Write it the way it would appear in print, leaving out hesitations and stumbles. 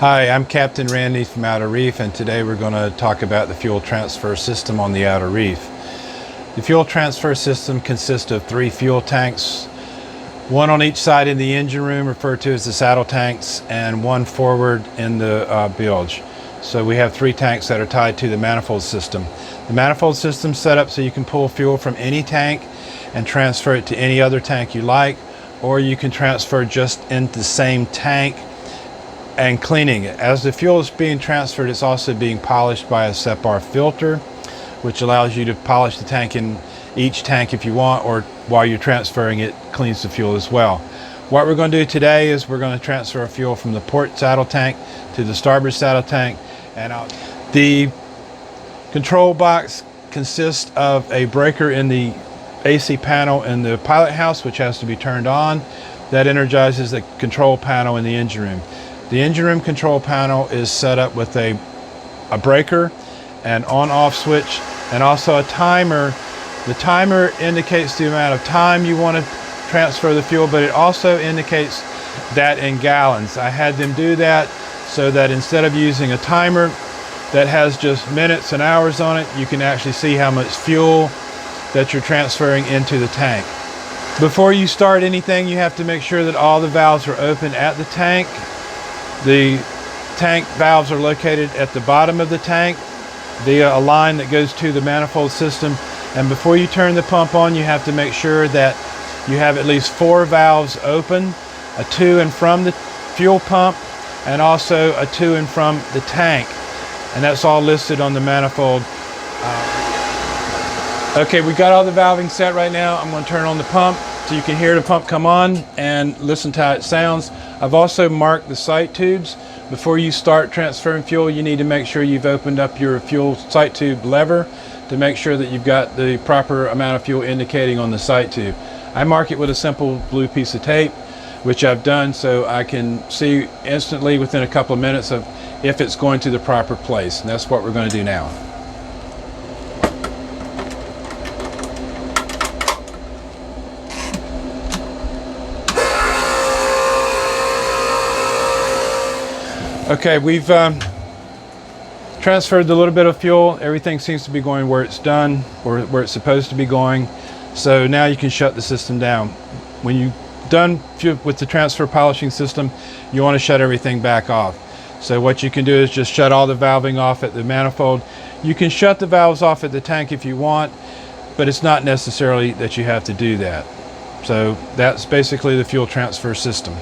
Hi, I'm Captain Randy from Outer Reef, and today we're going to talk about the fuel transfer system on the Outer Reef. The fuel transfer system consists of 3 fuel tanks, one on each side in the engine room referred to as the saddle tanks, and one forward in the bilge. So we have 3 tanks that are tied to the manifold system. The manifold system is set up so you can pull fuel from any tank and transfer it to any other tank you like, or you can transfer just into the same tank and cleaning it. As the fuel is being transferred, it's also being polished by a SEPAR filter, which allows you to polish the tank in each tank if you want, or while you're transferring it, cleans the fuel as well. What we're going to do today is we're going to transfer fuel from the port saddle tank to the starboard saddle tank and out. The control box consists of a breaker in the AC panel in the pilot house, which has to be turned on. That energizes the control panel in the engine room. The engine room control panel is set up with a breaker, an on-off switch, and also a timer. The timer indicates the amount of time you want to transfer the fuel, but it also indicates that in gallons. I had them do that so that instead of using a timer that has just minutes and hours on it, you can actually see how much fuel that you're transferring into the tank. Before you start anything, you have to make sure that all the valves are open at the tank. The tank valves are located at the bottom of the tank via a line that goes to the manifold system. And before you turn the pump on, you have to make sure that you have at least 4 valves open, a to and from the fuel pump, and also a to and from the tank. And that's all listed on the manifold. Okay, we got all the valving set right now. I'm going to turn on the pump so you can hear the pump come on and listen to how it sounds. I've also marked the sight tubes. Before you start transferring fuel, you need to make sure you've opened up your fuel sight tube lever to make sure that you've got the proper amount of fuel indicating on the sight tube. I mark it with a simple blue piece of tape, which I've done so I can see instantly within a couple of minutes of if it's going to the proper place. And that's what we're going to do now. Okay, we've transferred a little bit of fuel. Everything seems to be going where it's done, or where it's supposed to be going. So now you can shut the system down. When you're done with the transfer polishing system, you want to shut everything back off. So what you can do is just shut all the valving off at the manifold. You can shut the valves off at the tank if you want, but it's not necessarily that you have to do that. So that's basically the fuel transfer system.